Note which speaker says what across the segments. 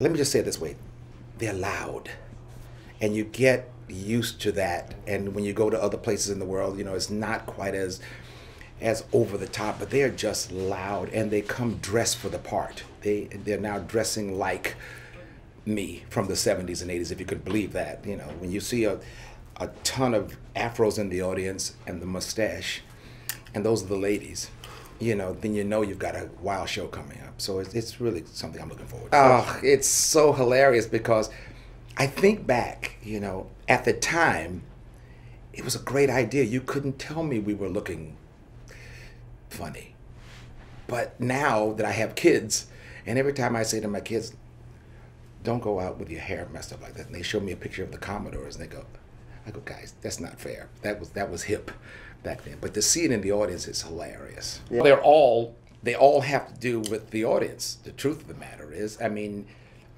Speaker 1: Let me just say it this way. They're loud. And you get used to that. And when you go to other places in the world, it's not quite as over the top, but they're just loud and they come dressed for the part. They're now dressing like me from the 70s and 80s, if you could believe that. When you see a ton of afros in the audience and the mustache, and those are the ladies, then you've got a wild show coming up. So it's really something I'm looking forward to. Oh, it's so hilarious because I think back, at the time, it was a great idea. You couldn't tell me we were looking funny. But now that I have kids, and every time I say to my kids, don't go out with your hair messed up like that, and they show me a picture of the Commodores, and I go, guys, that's not fair. That was hip back then. But to see it in the audience is hilarious. Yeah. They all have to do with the audience. The truth of the matter is, and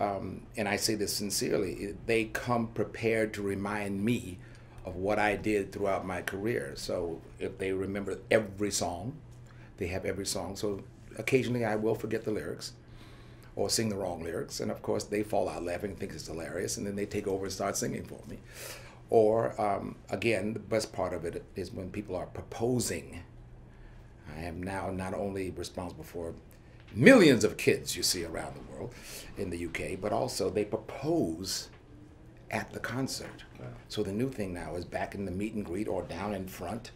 Speaker 1: I say this sincerely, they come prepared to remind me of what I did throughout my career. So if they remember every song, they have every song. So occasionally I will forget the lyrics or sing the wrong lyrics. And of course they fall out laughing, think it's hilarious, and then they take over and start singing for me. Or again, the best part of it is when people are proposing. I am now not only responsible for millions of kids you see around the world in the UK, but also they propose at the concert. Wow. So the new thing now is back in the meet and greet or down in front,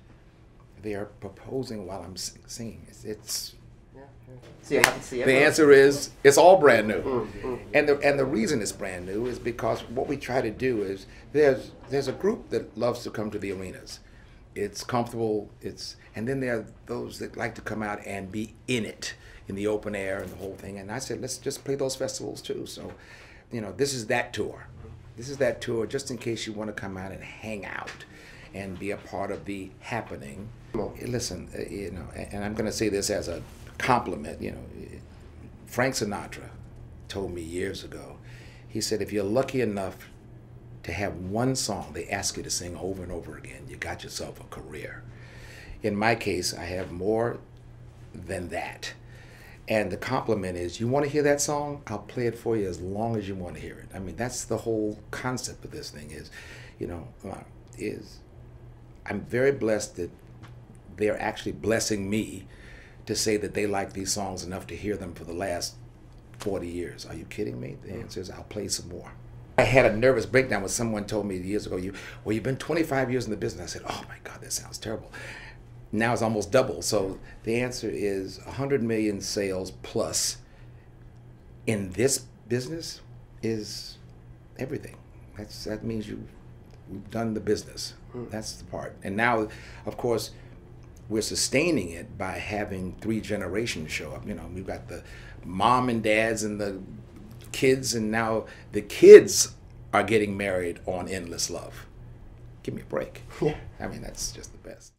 Speaker 1: they are proposing while I'm singing. It's
Speaker 2: so you have to see it.
Speaker 1: The answer is it's all brand new. And the reason it's brand new is because what we try to do is there's a group that loves to come to the arenas. It's comfortable, and then there are those that like to come out and be in it, in the open air and the whole thing. And I said, let's just play those festivals too. So, this is that tour. This is that tour just in case you want to come out and hang out and be a part of the happening. Listen, and I'm going to say this as a compliment, Frank Sinatra told me years ago, he said, if you're lucky enough to have one song they ask you to sing over and over again, you got yourself a career. In my case, I have more than that. And the compliment is, you want to hear that song? I'll play it for you as long as you want to hear it. That's the whole concept of this thing is, I'm very blessed that they're actually blessing me to say that they like these songs enough to hear them for the last 40 years. Are you kidding me? The answer is, I'll play some more. I had a nervous breakdown when someone told me years ago, you've been 25 years in the business. I said, oh my God, that sounds terrible. Now it's almost double. So the answer is 100 million sales plus in this business is everything. That means we've done the business. That's the part. And now, of course, we're sustaining it by having 3 generations show up. We've got the mom and dads and the kids, and now the kids are getting married on Endless Love. Give me a break. Yeah. That's just the best.